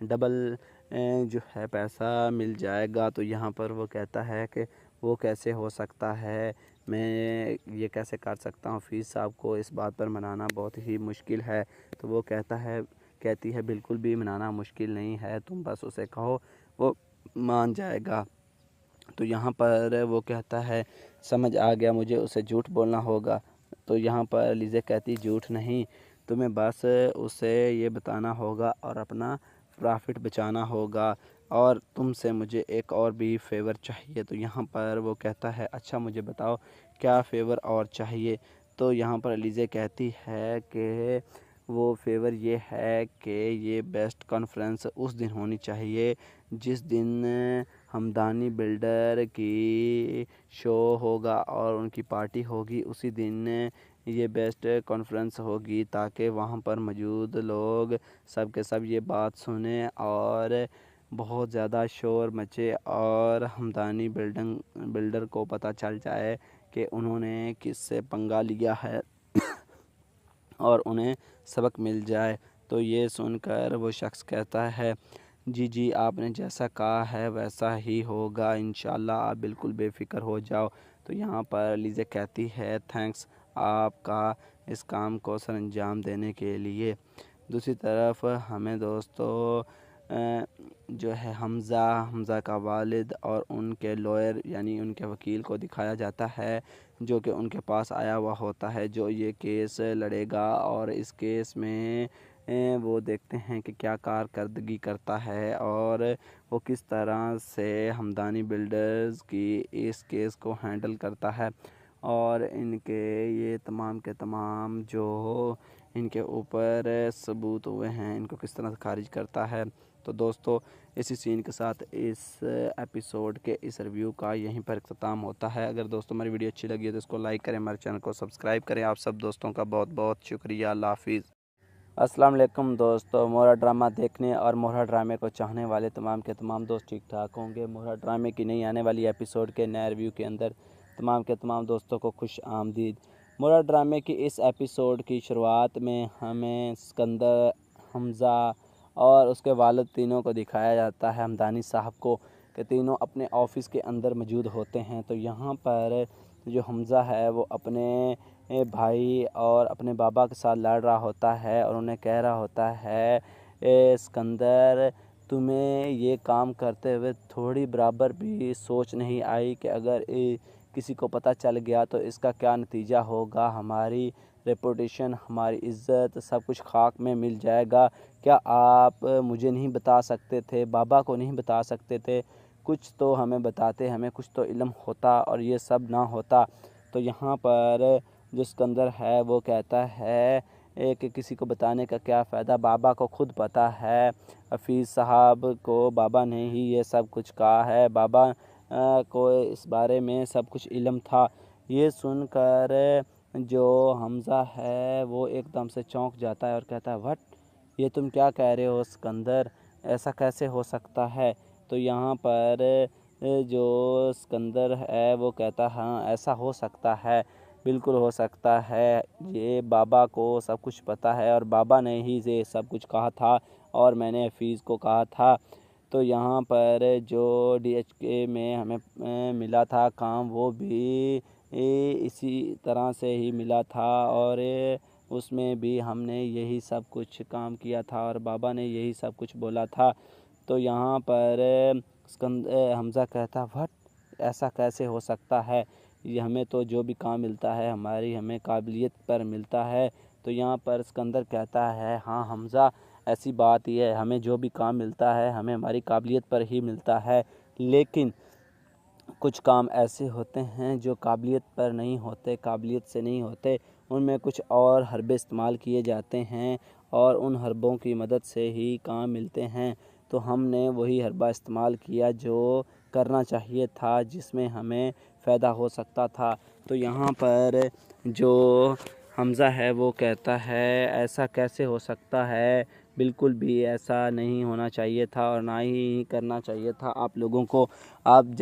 Double جو ہے پیسہ مل جائے گا۔ تو یہاں پر وہ کہتا ہے کہ وہ کیسے ہو سکتا ہے، میں یہ کیسے کر سکتا ہوں، حفیظ صاحب کو اس بات پر منانا بہت ہی مشکل ہے۔ تو وہ کہتی ہے بالکل بھی منانا مشکل نہیں ہے، تم بس اسے کہو وہ مان جائے گا۔ تو یہاں پر وہ کہتا ہے سمجھ آ گیا مجھے، اسے جھوٹ بولنا ہوگا۔ تو یہاں پر علیزہ کہتی جھوٹ نہیں، تمہیں بس اسے یہ بتانا ہوگا اور اپنا پرافٹ بچانا ہوگا، اور تم سے مجھے ایک اور بھی فیور چاہیے۔ تو یہاں پر وہ کہتا ہے اچھا مجھے بتاؤ کیا فیور اور چاہیے۔ تو یہاں پر علیزہ کہتی ہے کہ وہ فیور یہ ہے کہ یہ بیسٹ کانفرنس اس دن ہونی چاہیے جس دن ہمدانی بلڈر کی شو ہوگا اور ان کی پارٹی ہوگی، اسی دن یہ بیسٹ کانفرنس ہوگی تاکہ وہاں پر موجود لوگ سب کے سب یہ بات سنیں اور بہت زیادہ شور مچے اور ہمدانی بلڈر کو پتہ چل جائے کہ انہوں نے کس سے پنگا لیا ہے اور انہیں سبق مل جائے۔ تو یہ سن کر وہ شخص کہتا ہے جی آپ نے جیسا کہا ہے ویسا ہی ہوگا انشاءاللہ، آپ بالکل بے فکر ہو جاؤ۔ تو یہاں پر علیزہ کہتی ہے تھینکس آپ کا اس کام کو سر انجام دینے کے لیے۔ دوسری طرف ہمیں دوستو جو ہے حمزہ کا والد اور ان کے لائر یعنی ان کے وکیل کو دکھایا جاتا ہے جو کہ ان کے پاس آیا ہوا ہوتا ہے، جو یہ کیس لڑے گا، اور اس کیس میں وہ دیکھتے ہیں کہ کیا کارکردگی کرتا ہے اور وہ کس طرح سے ہمدانی بلڈرز کی اس کیس کو ہینڈل کرتا ہے، اور ان کے یہ تمام کے تمام جو ان کے اوپر ثبوت ہوئے ہیں ان کو کس طرح خارج کرتا ہے۔ تو دوستو اسی سین کے ساتھ اس ایپیسوڈ کے اس ریویو کا یہیں پر اختتام ہوتا ہے۔ اگر دوستو ہماری ویڈیو اچھی لگی ہے تو اس کو لائک کریں، ہمارے چینل کو سبسکرائب کریں۔ آپ سب دوستوں کا بہت بہت شکریہ، اللہ حافظ۔ السلام علیکم دوستو، مورا ڈرامہ دیکھنے اور مورا ڈرامے کو چاہنے والے تمام کے تمام دوست ٹھیک ٹھاک ہوں گے۔ مورا ڈرامے کی نئی آنے والی ایپیسوڈ کے نئے ریویو کے اندر تمام کے تمام دوستوں کو خوش آمدید۔ مورا ڈرامے کی اس ایپیسوڈ کی شروعات میں ہمیں اسکندر، حمزہ اور اس کے والد تینوں کو دکھایا جاتا ہے، ہمدانی صاحب کو، کہ تینوں اپنے آفس کے اندر موجود ہوتے ہیں۔ تو یہاں پر جو حمزہ ہے وہ اپنے بھائی اور اپنے بابا کے ساتھ لڑ رہا ہوتا ہے اور انہیں کہہ رہا ہوتا ہے اسکندر تمہیں یہ کام کرتے ہوئے تھوڑی برابر بھی سوچ نہیں آئی کہ اگر کسی کو پتہ چل گیا تو اس کا کیا نتیجہ ہوگا، ہماری ریپوٹیشن، ہماری عزت سب کچھ خاک میں مل جائے گا۔ کیا آپ مجھے نہیں بتا سکتے تھے، بابا کو نہیں بتا سکتے تھے، کچھ تو ہمیں بتاتے، ہمیں کچھ تو علم ہوتا اور یہ سب نہ ہوتا۔ تو یہاں پر جو اسکندر ہے وہ کہتا ہے کہ کسی کو بتانے کا کیا فائدہ، بابا کو خود پتہ ہے، حفیظ صاحب کو بابا نے ہی یہ سب کچھ کہا ہے، بابا کو اس بارے میں سب کچھ علم تھا۔ یہ سن کر جو حمزہ ہے وہ ایک دم سے چونک جاتا ہے اور کہتا ہے وٹ، یہ تم کیا کہہ رہے ہو اسکندر، ایسا کیسے ہو سکتا ہے؟ تو یہاں پر جو اسکندر ہے وہ کہتا ہے ہاں ایسا ہو سکتا ہے، بالکل ہو سکتا ہے، یہ بابا کو سب کچھ پتہ ہے اور بابا نے ہی یہ سب کچھ کہا تھا اور میں نے حفیظ کو کہا تھا۔ تو یہاں پر جو ڈی ایچ کے میں ہمیں ملا تھا کام وہ بھی اسی طرح سے ہی ملا تھا اور اس میں بھی ہم نے یہی سب کچھ کام کیا تھا اور بابا نے یہی سب کچھ بولا تھا۔ تو یہاں پر حمزہ کہتا وٹ، ایسا کیسے ہو سکتا ہے، یہ ہمیں تو جو بھی کام ملتا ہے ہمیں قابلیت پر ملتا ہے۔ تو یہاں پر اسکندر کہتا ہے ہاں حمزہ ایسی بات ہی ہے، ہمیں جو بھی کام ملتا ہے ہمیں ہماری قابلیت پر ہی ملتا ہے، لیکن کچھ کام ایسے ہوتے ہیں جو قابلیت پر نہیں ہوتے، قابلیت سے نہیں ہوتے، ان میں کچھ اور حربے استعمال کیے جاتے ہیں اور ان حربوں کی مدد سے ہی کام ملتے ہیں۔ تو ہم نے وہی حربہ استعمال کیا جو کرنا چاہیے تھا، جس میں ہمیں فائدہ ہو سکتا تھا۔ تو یہاں پر جو حمزہ ہے وہ کہتا ہے ایسا کیسے ہو سکتا ہے، بالکل بھی ایسا نہیں ہونا چاہیے تھا اور نہ ہی کرنا چاہیے تھا آپ لوگوں کو۔ اب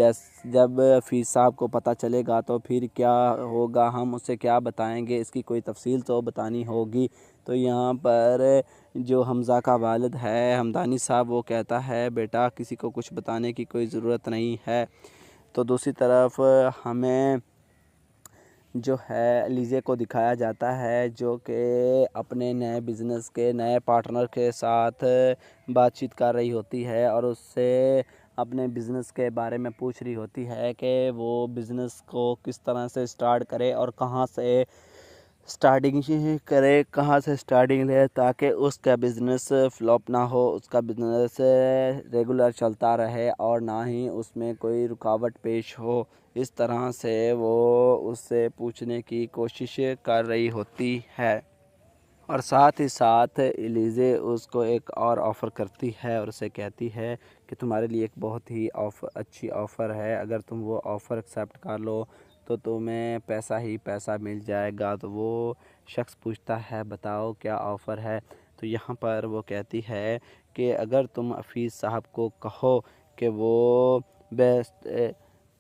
جب حفیظ صاحب کو پتہ چلے گا تو پھر کیا ہوگا، ہم اسے کیا بتائیں گے، اس کی کوئی تفصیل تو بتانی ہوگی۔ تو یہاں پر جو حمزہ کا والد ہے حمدانی صاحب، وہ کہتا ہے بیٹا کسی کو کچھ بتانے کی کوئی ضرورت نہیں ہے۔ تو دوسری طرف ہمیں جو ہے علیزے کو دکھایا جاتا ہے جو کہ اپنے نئے بزنس کے نئے پارٹنر کے ساتھ بات چیت کر رہی ہوتی ہے اور اس سے اپنے بزنس کے بارے میں پوچھ رہی ہوتی ہے کہ وہ بزنس کو کس طرح سے سٹارٹ کرے اور کہاں سے سٹارٹنگ کرے، کہاں سے سٹارٹنگ لے تاکہ اس کا بزنس فلاپ نہ ہو، اس کا بزنس ریگولر چلتا رہے اور نہ ہی اس میں کوئی رکاوٹ پیش ہو۔ اس طرح سے وہ اس سے پوچھنے کی کوشش کر رہی ہوتی ہے اور ساتھ ہی ساتھ ایلیزے اس کو ایک اور آفر کرتی ہے اور اسے کہتی ہے کہ تمہارے لیے ایک بہت ہی اچھی آفر ہے، اگر تم وہ آفر ایکسیپٹ کر لو تو تمہیں پیسہ ہی پیسہ مل جائے گا۔ تو وہ شخص پوچھتا ہے بتاؤ کیا آفر ہے؟ تو یہاں پر وہ کہتی ہے کہ اگر تم حفیظ صاحب کو کہو کہ وہ بیسٹ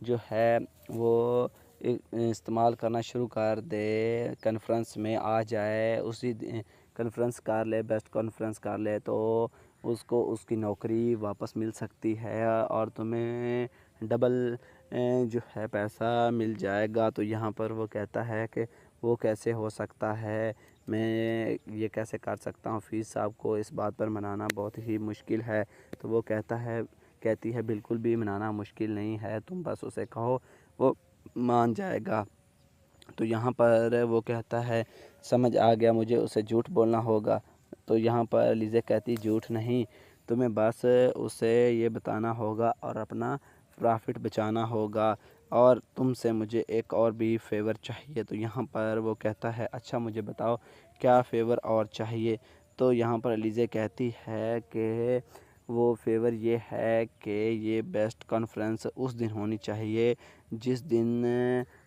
جو ہے وہ استعمال کرنا شروع کر دے، کانفرنس میں آ جائے، اسی کانفرنس کر لے، بیسٹ کانفرنس کر لے تو اس کو اس کی نوکری واپس مل سکتی ہے اور تمہیں ڈبل جو ہے پیسہ مل جائے گا۔ تو یہاں پر وہ کہتا ہے کہ وہ کیسے ہو سکتا ہے، میں یہ کیسے کر سکتا ہوں، حفیظ صاحب کو اس بات پر منانا بہت ہی مشکل ہے۔ تو وہ کہتی ہے بالکل بھی منانا مشکل نہیں ہے، تم بس اسے کہو وہ مان جائے گا۔ تو یہاں پر وہ کہتا ہے سمجھ آ گیا، مجھے اسے جھوٹ بولنا ہوگا۔ تو یہاں پر لیزے کہتی جھوٹ نہیں، تمہیں بس اسے یہ بتانا ہوگا اور اپنا پرافٹ بچانا ہوگا اور تم سے مجھے ایک اور بھی فیور چاہیے۔ تو یہاں پر وہ کہتا ہے اچھا مجھے بتاؤ کیا فیور اور چاہیے؟ تو یہاں پر لیزے کہتی ہے کہ وہ فیور یہ ہے کہ یہ بیسٹ کانفرنس اس دن ہونی چاہیے جس دن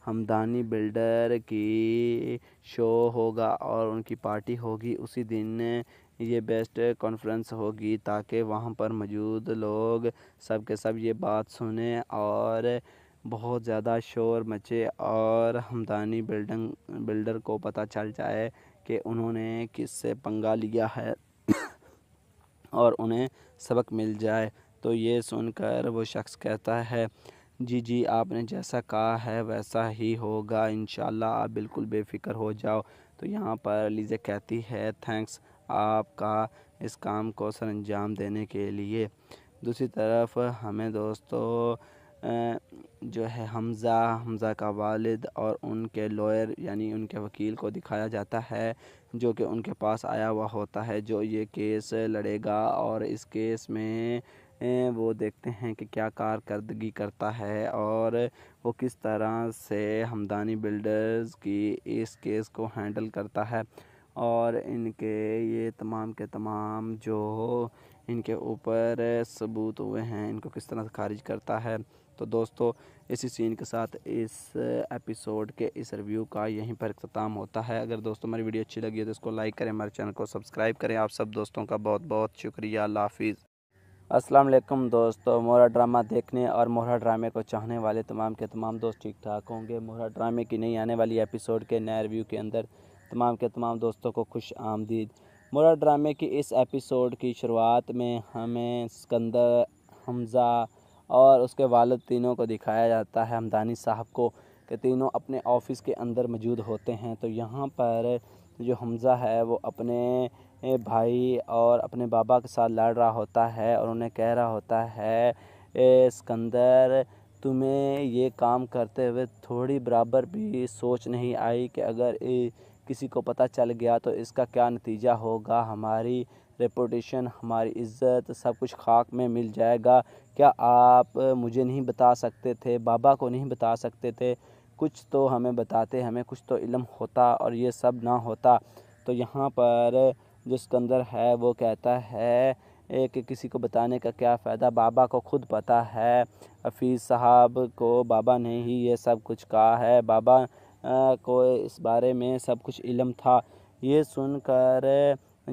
حمدانی بلڈر کی شو ہوگا اور ان کی پارٹی ہوگی، اسی دن یہ بیسٹ کانفرنس ہوگی تاکہ وہاں پر موجود لوگ سب کے سب یہ بات سنیں اور بہت زیادہ شور مچے اور حمدانی بلڈر کو پتہ چل جائے کہ انہوں نے کس سے پنگا لیا ہے اور انہیں سبق مل جائے۔ تو یہ سن کر وہ شخص کہتا ہے جی آپ نے جیسا کہا ہے ویسا ہی ہوگا انشاءاللہ، آپ بالکل بے فکر ہو جاؤ۔ تو یہاں پر لیزے کہتی ہے تھینکس آپ کا اس کام کو سر انجام دینے کے لیے۔ دوسری طرف ہمیں دوستو جو ہے حمزہ کا والد اور ان کے لائر یعنی ان کے وکیل کو دکھایا جاتا ہے جو کہ ان کے پاس آیا ہوا ہوتا ہے، جو یہ کیس لڑے گا اور اس کیس میں وہ دیکھتے ہیں کہ کیا کارکردگی کرتا ہے اور وہ کس طرح سے حمدانی بلڈرز کی اس کیس کو ہینڈل کرتا ہے اور ان کے یہ تمام کے تمام جو ان کے اوپر ثبوت ہوئے ہیں ان کو کس طرح سے خارج کرتا ہے۔ تو دوستو اسی سین کے ساتھ اس ایپیسوڈ کے اس ریویو کا یہیں پر اختتام ہوتا ہے۔ اگر دوستو ہماری ویڈیو اچھی لگی ہے تو اس کو لائک کریں، ہمارے چینل کو سبسکرائب کریں۔ آپ سب دوستوں کا بہت بہت شکریہ، اللہ حافظ۔ السلام علیکم دوستو، مورا ڈرامہ دیکھنے اور مورا ڈرامے کو چاہنے والے تمام کے تمام دوست ٹھیک ٹھاک ہوں گے۔ مورا ڈرامے کی نئی آنے والی ایپیسوڈ کے نئے ریویو کے اندر تمام کے تمام دوستوں کو خوش آمدید۔ مورا ڈرامے کی اس ایپیسوڈ کی شروعات میں ہمیں اسکندر، حمزہ اور اس کے والد تینوں کو دکھایا جاتا ہے، حمدانی صاحب کو، کہ تینوں اپنے آفس کے اندر موجود ہوتے ہیں۔ تو یہاں پر جو حمزہ ہے وہ اپنے بھائی اور اپنے بابا کے ساتھ لڑ رہا ہوتا ہے اور انہیں کہہ رہا ہوتا ہے اسکندر تمہیں یہ کام کرتے ہوئے تھوڑی برابر بھی سوچ نہیں آئی کہ اگر کسی کو پتہ چل گیا تو اس کا کیا نتیجہ ہوگا، ہماری ریپوٹیشن، ہماری عزت سب کچھ خاک میں مل جائے گا۔ کیا آپ مجھے نہیں بتا سکتے تھے، بابا کو نہیں بتا سکتے تھے؟ کچھ تو ہمیں بتاتے، ہمیں کچھ تو علم ہوتا اور یہ سب نہ ہوتا۔ تو یہاں پر جو اسکندر ہے وہ کہتا ہے کہ کسی کو بتانے کا کیا فائدہ، بابا کو خود پتہ ہے، حفیظ صاحب کو بابا نے ہی یہ سب کچھ کہا ہے، بابا کو اس بارے میں سب کچھ علم تھا۔ یہ سن کر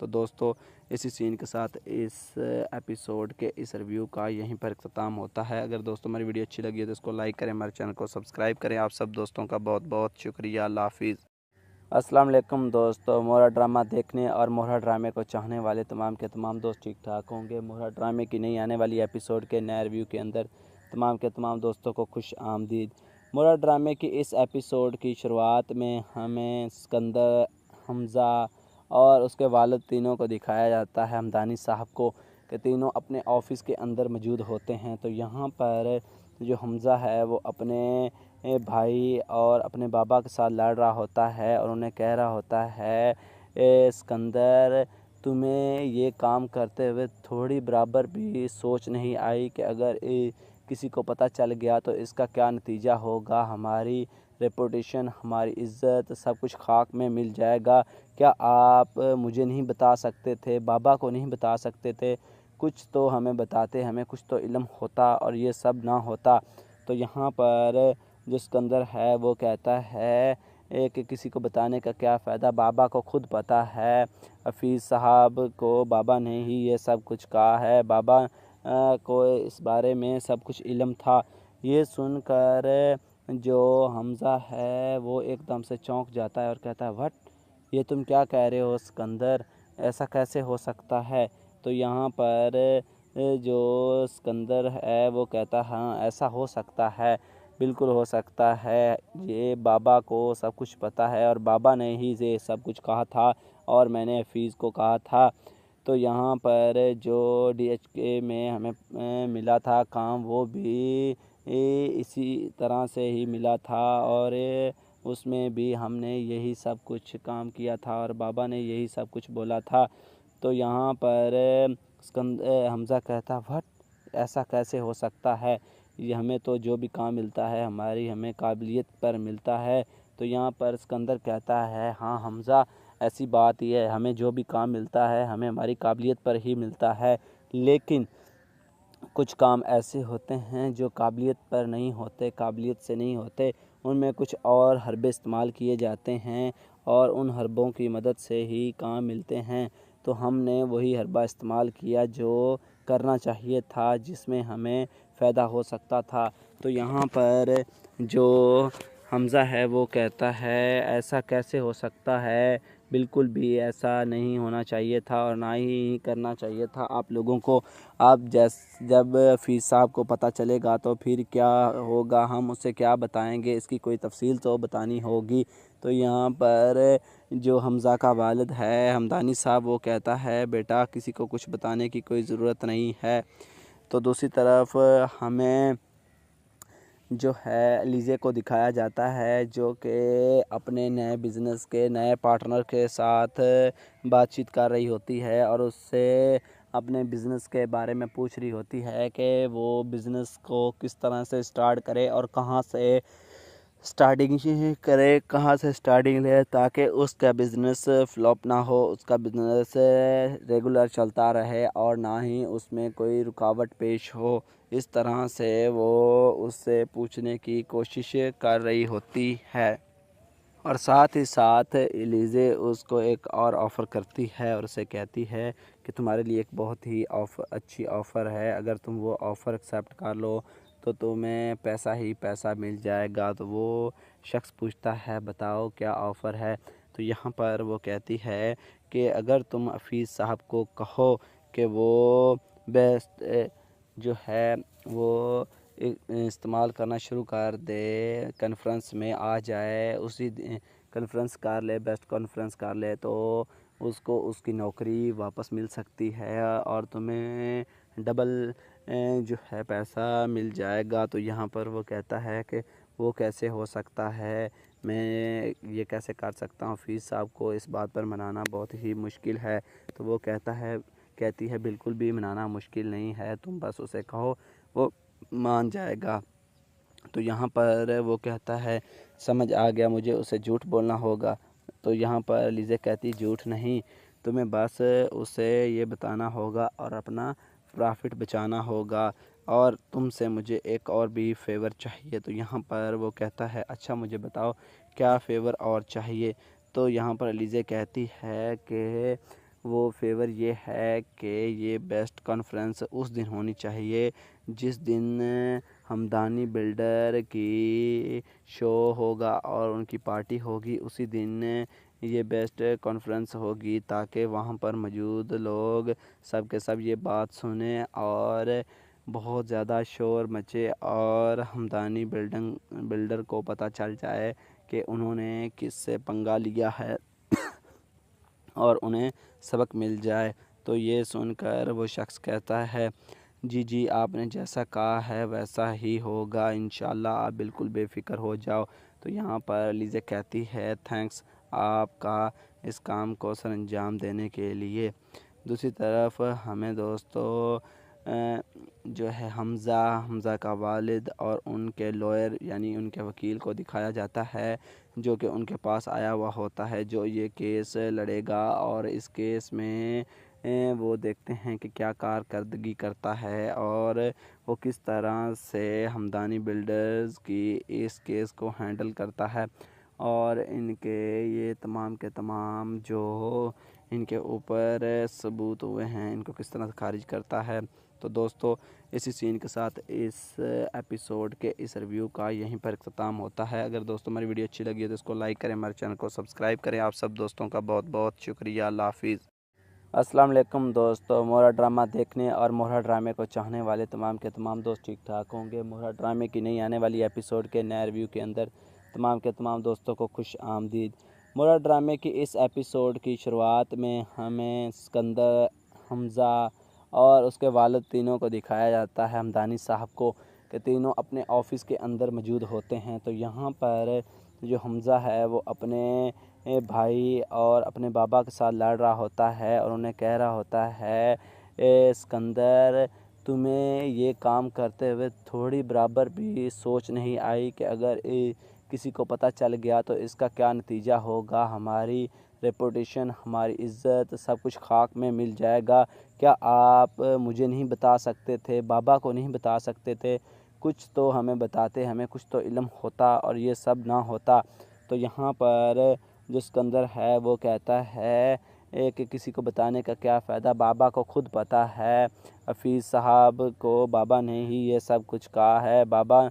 تو دوستو اسی سین کے ساتھ اس ایپیسوڈ کے اس ریویو کا یہیں پر اختتام ہوتا ہے۔ اگر دوستو ہماری ویڈیو اچھی لگی ہے تو اس کو لائک کریں، ہمارے چینل کو سبسکرائب کریں۔ آپ سب دوستوں کا بہت بہت شکریہ۔ اللہ حافظ۔ السلام علیکم دوستو، مورا ڈرامہ دیکھنے اور مورا ڈرامے کو چاہنے والے تمام کے تمام دوست ٹھیک ٹھاک ہوں گے۔ مورا ڈرامے کی نئی آنے والی ایپیسوڈ کے نئے ریویو کے اندر تمام کے تمام دوستوں کو خوش آمدید۔ مورا ڈرامے کی اس ایپیسوڈ کی شروعات میں ہمیں اسکندر، حمزہ اور اس کے والد تینوں کو دکھایا جاتا ہے، ہمدانی صاحب کو، کہ تینوں اپنے آفس کے اندر موجود ہوتے ہیں۔ تو یہاں پر جو حمزہ ہے وہ اپنے بھائی اور اپنے بابا کے ساتھ لڑ رہا ہوتا ہے اور انہیں کہہ رہا ہوتا ہے اسکندر، تمہیں یہ کام کرتے ہوئے تھوڑی برابر بھی سوچ نہیں آئی کہ اگر کسی کو پتہ چل گیا تو اس کا کیا نتیجہ ہوگا، ہماری ریپوٹیشن، ہماری عزت سب کچھ خاک میں مل جائے گا۔ کیا آپ مجھے نہیں بتا سکتے تھے، بابا کو نہیں بتا سکتے تھے؟ کچھ تو ہمیں بتاتے، ہمیں کچھ تو علم ہوتا اور یہ سب نہ ہوتا۔ تو یہاں پر جو اسکندر ہے وہ کہتا ہے کہ کسی کو بتانے کا کیا فائدہ، بابا کو خود پتہ ہے، حفیظ صاحب کو بابا نے ہی یہ سب کچھ کہا ہے، بابا کو اس بارے میں سب کچھ علم تھا۔ یہ سن کر جو حمزہ ہے وہ ایک دم سے چونک جاتا ہے اور کہتا ہے وٹ، یہ تم کیا کہہ رہے ہو اسکندر، ایسا کیسے ہو سکتا ہے؟ تو یہاں پر جو اسکندر ہے وہ کہتا ہے ہاں ایسا ہو سکتا ہے، بالکل ہو سکتا ہے، یہ بابا کو سب کچھ پتہ ہے اور بابا نے ہی یہ سب کچھ کہا تھا اور میں نے حفیظ کو کہا تھا۔ تو یہاں پر جو ڈی ایچ کے میں ہمیں ملا تھا کام وہ بھی اسی طرح سے ہی ملا تھا اور اس میں بھی ہم نے یہی سب کچھ کام کیا تھا اور بابا نے یہی سب کچھ بولا تھا۔ تو یہاں پر حمزہ کہتا وٹ، ایسا کیسے ہو سکتا ہے، یہ ہمیں تو جو بھی کام ملتا ہے ہمیں قابلیت پر ملتا ہے۔ تو یہاں پر اسکندر کہتا ہے ہاں حمزہ ایسی بات ہی ہے، ہمیں جو بھی کام ملتا ہے ہمیں ہماری قابلیت پر ہی ملتا ہے، لیکن کچھ کام ایسے ہوتے ہیں جو قابلیت پر نہیں ہوتے، قابلیت سے نہیں ہوتے، ان میں کچھ اور حربے استعمال کیے جاتے ہیں اور ان حربوں کی مدد سے ہی کام ملتے ہیں۔ تو ہم نے وہی حربہ استعمال کیا جو کرنا چاہیے تھا، جس میں ہمیں فائدہ ہو سکتا تھا۔ تو یہاں پر جو حمزہ ہے وہ کہتا ہے ایسا کیسے ہو سکتا ہے، بالکل بھی ایسا نہیں ہونا چاہیے تھا اور نہ ہی کرنا چاہیے تھا آپ لوگوں کو۔ آپ جب حفیظ صاحب کو پتہ چلے گا تو پھر کیا ہوگا، ہم اسے کیا بتائیں گے، اس کی کوئی تفصیل تو بتانی ہوگی۔ تو یہاں پر جو حمزہ کا والد ہے ہمدانی صاحب وہ کہتا ہے بیٹا کسی کو کچھ بتانے کی کوئی ضرورت نہیں ہے۔ تو دوسری طرف ہمیں جو ہے علیزے کو دکھایا جاتا ہے جو کہ اپنے نئے بزنس کے نئے پارٹنر کے ساتھ بات چیت کر رہی ہوتی ہے اور اس سے اپنے بزنس کے بارے میں پوچھ رہی ہوتی ہے کہ وہ بزنس کو کس طرح سے سٹارٹ کرے اور کہاں سے سٹارٹنگ کرے، کہاں سے سٹارٹنگ لے تاکہ اس کا بزنس فلاپ نہ ہو، اس کا بزنس ریگولر چلتا رہے اور نہ ہی اس میں کوئی رکاوٹ پیش ہو۔ اس طرح سے وہ اس سے پوچھنے کی کوشش کر رہی ہوتی ہے اور ساتھ ہی ساتھ ایلیزے اس کو ایک اور آفر کرتی ہے اور اسے کہتی ہے کہ تمہارے لیے ایک بہت ہی اچھی آفر ہے، اگر تم وہ آفر ایکسیپٹ کر لو تو تمہیں پیسہ ہی پیسہ مل جائے گا۔ تو وہ شخص پوچھتا ہے بتاؤ کیا آفر ہے؟ تو یہاں پر وہ کہتی ہے کہ اگر تم حفیظ صاحب کو کہو کہ وہ بیسٹ جو ہے وہ استعمال کرنا شروع کر دے، کانفرنس میں آ جائے، اسی کانفرنس کر لے، بیسٹ کانفرنس کر لے تو اس کو اس کی نوکری واپس مل سکتی ہے اور تمہیں ڈبل جو ہے پیسہ مل جائے گا۔ تو یہاں پر وہ کہتا ہے کہ وہ کیسے ہو سکتا ہے، میں یہ کیسے کر سکتا ہوں، حفیظ صاحب کو اس بات پر منانا بہت ہی مشکل ہے۔ تو وہ کہتی ہے بالکل بھی منانا مشکل نہیں ہے، تم بس اسے کہو وہ مان جائے گا۔ تو یہاں پر وہ کہتا ہے سمجھ آ گیا، مجھے اسے جھوٹ بولنا ہوگا۔ تو یہاں پر لیزے کہتی جھوٹ نہیں، تمہیں بس اسے یہ بتانا ہوگا اور اپنا پرافٹ بچانا ہوگا اور تم سے مجھے ایک اور بھی فیور چاہیے۔ تو یہاں پر وہ کہتا ہے اچھا مجھے بتاؤ کیا فیور اور چاہیے؟ تو یہاں پر لیزے کہتی ہے کہ وہ فیور یہ ہے کہ یہ بیسٹ کانفرنس اس دن ہونی چاہیے جس دن ہمدانی بلڈر کی شو ہوگا اور ان کی پارٹی ہوگی، اسی دن یہ بیسٹ کانفرنس ہوگی تاکہ وہاں پر موجود لوگ سب کے سب یہ بات سنیں اور بہت زیادہ شور مچے اور ہمدانی بلڈر کو پتہ چل جائے کہ انہوں نے کس سے پنگا لیا ہے اور انہیں سبق مل جائے۔ تو یہ سن کر وہ شخص کہتا ہے جی جی آپ نے جیسا کہا ہے ویسا ہی ہوگا انشاءاللہ، آپ بالکل بے فکر ہو جاؤ۔ تو یہاں پر علیزہ کہتی ہے تھینکس آپ کا اس کام کو سر انجام دینے کے لیے۔ دوسری طرف ہمیں دوستو جو ہے حمزہ کا والد اور ان کے لائر یعنی ان کے وکیل کو دکھایا جاتا ہے جو کہ ان کے پاس آیا ہوا ہوتا ہے، جو یہ کیس لڑے گا اور اس کیس میں وہ دیکھتے ہیں کہ کیا کارکردگی کرتا ہے اور وہ کس طرح سے ہمدانی بلڈرز کی اس کیس کو ہینڈل کرتا ہے اور ان کے یہ تمام کے تمام جو ان کے اوپر ثبوت ہوئے ہیں ان کو کس طرح سے خارج کرتا ہے۔ تو دوستو اسی سین کے ساتھ اس ایپیسوڈ کے اس ریویو کا یہیں پر اختتام ہوتا ہے۔ اگر دوستو ہماری ویڈیو اچھی لگی ہے تو اس کو لائک کریں، ہمارے چینل کو سبسکرائب کریں۔ آپ سب دوستوں کا بہت بہت شکریہ، اللہ حافظ۔ السلام علیکم دوستو، مورا ڈرامہ دیکھنے اور مورا ڈرامے کو چاہنے والے تمام کے تمام دوست ٹھیک ٹھاک ہوں گے۔ مورا ڈرامے کی نئی آنے والی ایپیسوڈ کے نئے ریویو کے اندر تمام کے تمام دوستوں کو خوش آمدید۔ مورا ڈرامے کی اس ایپیسوڈ کی شروعات میں ہمیں اسکندر، حمزہ اور اس کے والد تینوں کو دکھایا جاتا ہے، ہمدانی صاحب کو، کہ تینوں اپنے آفس کے اندر موجود ہوتے ہیں۔ تو یہاں پر جو حمزہ ہے وہ اپنے بھائی اور اپنے بابا کے ساتھ لڑ رہا ہوتا ہے اور انہیں کہہ رہا ہوتا ہے اسکندر تمہیں یہ کام کرتے ہوئے تھوڑی برابر بھی سوچ نہیں آئی کہ اگر کسی کو پتہ چل گیا تو اس کا کیا نتیجہ ہوگا، ہماری ریپوٹیشن، ہماری عزت سب کچھ خاک میں مل جائے گا۔ کیا آپ مجھے نہیں بتا سکتے تھے، بابا کو نہیں بتا سکتے تھے، کچھ تو ہمیں بتاتے، ہمیں کچھ تو علم ہوتا اور یہ سب نہ ہوتا۔ تو یہاں پر جو اسکندر ہے وہ کہتا ہے کہ کسی کو بتانے کا کیا فائدہ، بابا کو خود پتہ ہے، حفیظ صاحب کو بابا نے ہی یہ سب کچھ کہا ہے، بابا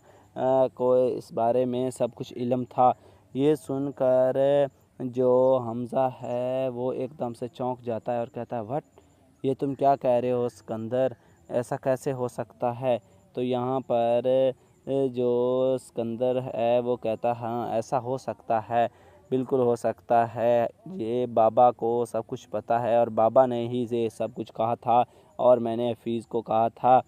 کو اس بارے میں سب کچھ علم تھا۔ یہ سن کر جو حمزہ ہے وہ ایک دم سے چونک جاتا ہے اور کہتا ہے وٹ، یہ تم کیا کہہ رہے ہو اسکندر، ایسا کیسے ہو سکتا ہے؟ تو یہاں پر جو اسکندر ہے وہ کہتا ہے ہاں ایسا ہو سکتا ہے، بالکل ہو سکتا ہے، یہ بابا کو سب کچھ پتہ ہے اور بابا نے ہی یہ سب کچھ کہا تھا اور میں نے حفیظ کو کہا تھا۔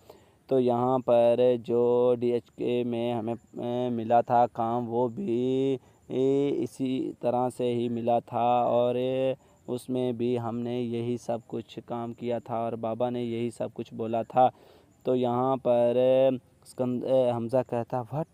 تو یہاں پر جو ڈی ایچ کے میں ہمیں ملا تھا کام وہ بھی اسی طرح سے ہی ملا تھا اور اس میں بھی ہم نے یہی سب کچھ کام کیا تھا اور بابا نے یہی سب کچھ بولا تھا۔ تو یہاں پر حمزہ کہتا وٹ،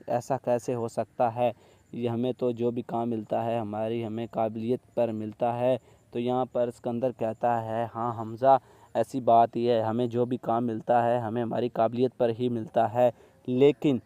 ایسا کیسے ہو سکتا ہے، یہ ہمیں تو جو بھی کام ملتا ہے ہمیں قابلیت پر ملتا ہے۔ تو یہاں پر اسکندر کہتا ہے ہاں حمزہ ایسی بات ہی ہے، ہمیں جو بھی کام ملتا ہے ہمیں ہماری قابلیت پر ہی ملتا ہے، لیکن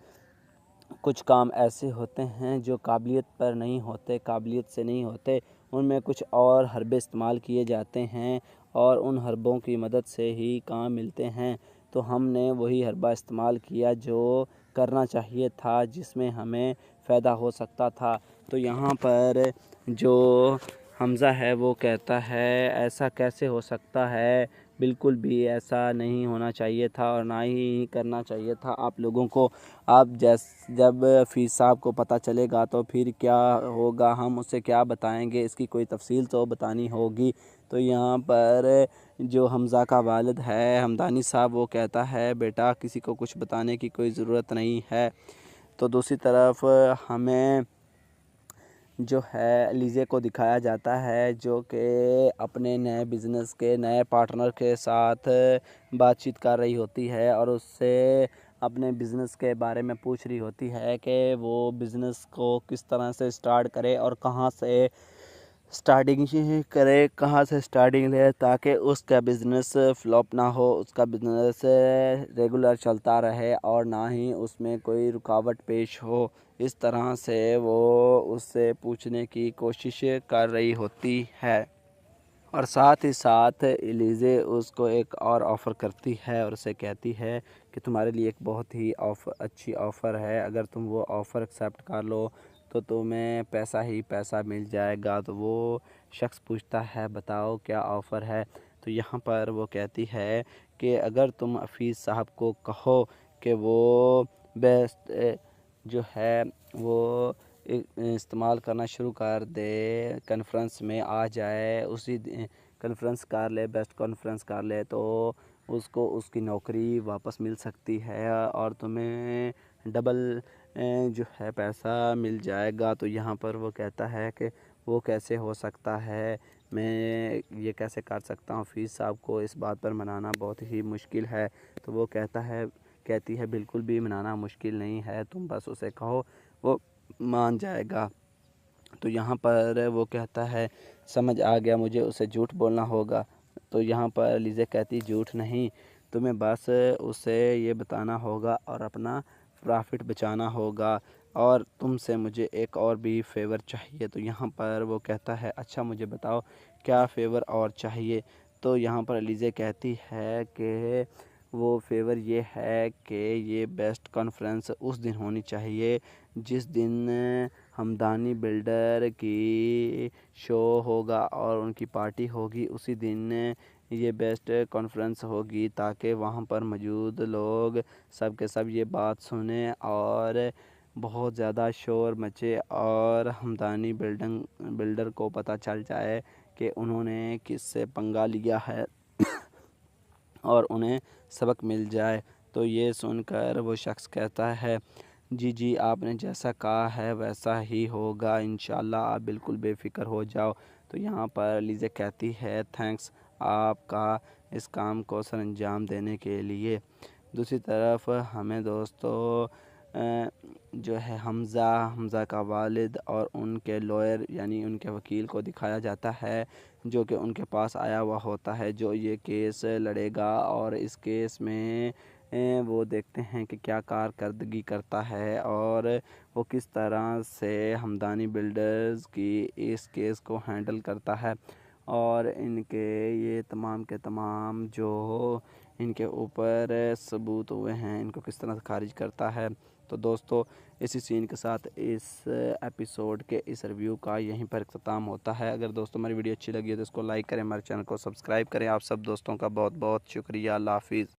کچھ کام ایسے ہوتے ہیں جو قابلیت پر نہیں ہوتے، قابلیت سے نہیں ہوتے، ان میں کچھ اور حربے استعمال کیے جاتے ہیں اور ان حربوں کی مدد سے ہی کام ملتے ہیں۔ تو ہم نے وہی حربہ استعمال کیا جو کرنا چاہیے تھا، جس میں ہمیں فائدہ ہو سکتا تھا۔ تو یہاں پر جو حمزہ ہے وہ کہتا ہے ایسا کیسے ہو سکتا ہے، بالکل بھی ایسا نہیں ہونا چاہیے تھا اور نہ ہی کرنا چاہیے تھا آپ لوگوں کو۔ آپ جب حفیظ صاحب کو پتہ چلے گا تو پھر کیا ہوگا، ہم اسے کیا بتائیں گے، اس کی کوئی تفصیل تو بتانی ہوگی۔ تو یہاں پر جو حمزہ کا والد ہے ہمدانی صاحب وہ کہتا ہے بیٹا کسی کو کچھ بتانے کی کوئی ضرورت نہیں ہے۔ تو دوسری طرف ہمیں جو ہے علیزہ کو دکھایا جاتا ہے جو کہ اپنے نئے بزنس کے نئے پارٹنر کے ساتھ بات چیت کر رہی ہوتی ہے اور اس سے اپنے بزنس کے بارے میں پوچھ رہی ہوتی ہے کہ وہ بزنس کو کس طرح سے سٹارٹ کرے اور کہاں سے سٹارٹنگ کرے، کہاں سے سٹارٹنگ لے تاکہ اس کا بزنس فلاپ نہ ہو، اس کا بزنس ریگولر چلتا رہے اور نہ ہی اس میں کوئی رکاوٹ پیش ہو۔ اس طرح سے وہ اس سے پوچھنے کی کوشش کر رہی ہوتی ہے اور ساتھ ہی ساتھ ایلیزے اس کو ایک اور آفر کرتی ہے اور اسے کہتی ہے کہ تمہارے لیے ایک بہت ہی اچھی آفر ہے، اگر تم وہ آفر ایکسیپٹ کر لو تو تمہیں پیسہ ہی پیسہ مل جائے گا۔ تو وہ شخص پوچھتا ہے بتاؤ کیا آفر ہے؟ تو یہاں پر وہ کہتی ہے کہ اگر تم حفیظ صاحب کو کہو کہ وہ بیسٹ جو ہے وہ استعمال کرنا شروع کر دے، کانفرنس میں آ جائے، اسی کانفرنس کر لے، بیسٹ کانفرنس کر لے، تو اس کو اس کی نوکری واپس مل سکتی ہے اور تمہیں ڈبل جو ہے پیسہ مل جائے گا۔ تو یہاں پر وہ کہتا ہے کہ وہ کیسے ہو سکتا ہے، میں یہ کیسے کر سکتا ہوں، حفیظ صاحب کو اس بات پر منانا بہت ہی مشکل ہے۔ تو وہ کہتی ہے بالکل بھی منانا مشکل نہیں ہے، تم بس اسے کہو وہ مان جائے گا۔ تو یہاں پر وہ کہتا ہے سمجھ آ گیا، مجھے اسے جھوٹ بولنا ہوگا۔ تو یہاں پر ایلیزا کہتی جھوٹ نہیں، تمہیں بس اسے یہ بتانا ہوگا اور اپنا پرافٹ بچانا ہوگا، اور تم سے مجھے ایک اور بھی فیور چاہیے۔ تو یہاں پر وہ کہتا ہے اچھا مجھے بتاؤ کیا فیور اور چاہیے؟ تو یہاں پر ایلیزا کہتی ہے کہ وہ فیور یہ ہے کہ یہ بیسٹ کانفرنس اس دن ہونی چاہیے جس دن ہمدانی بلڈر کی شو ہوگا اور ان کی پارٹی ہوگی، اسی دن یہ بیسٹ کانفرنس ہوگی تاکہ وہاں پر موجود لوگ سب کے سب یہ بات سنیں اور بہت زیادہ شور مچے اور ہمدانی بلڈر کو پتہ چل جائے کہ انہوں نے کس سے پنگا لیا ہے اور انہیں سبق مل جائے۔ تو یہ سن کر وہ شخص کہتا ہے جی آپ نے جیسا کہا ہے ویسا ہی ہوگا انشاءاللہ، آپ بالکل بے فکر ہو جاؤ۔ تو یہاں پر ایلیزا کہتی ہے تھینکس آپ کا اس کام کو سر انجام دینے کے لیے۔ دوسری طرف ہمیں دوستو جو ہے حمزہ کا والد اور ان کے لوئر یعنی ان کے وکیل کو دکھایا جاتا ہے جو کہ ان کے پاس آیا ہوا ہوتا ہے، جو یہ کیس لڑے گا، اور اس کیس میں وہ دیکھتے ہیں کہ کیا کارکردگی کرتا ہے اور وہ کس طرح سے ہمدانی بلڈرز کی اس کیس کو ہینڈل کرتا ہے، اور ان کے یہ تمام کے تمام جو ان کے اوپر ثبوت ہوئے ہیں ان کو کس طرح خارج کرتا ہے۔ تو دوستو اسی سین کے ساتھ اس ایپیسوڈ کے اس ریویو کا یہیں پر اختتام ہوتا ہے۔ اگر دوستو ہماری ویڈیو اچھی لگی ہے تو اس کو لائک کریں، ہمارے چینل کو سبسکرائب کریں۔ آپ سب دوستوں کا بہت بہت شکریہ، اللہ حافظ۔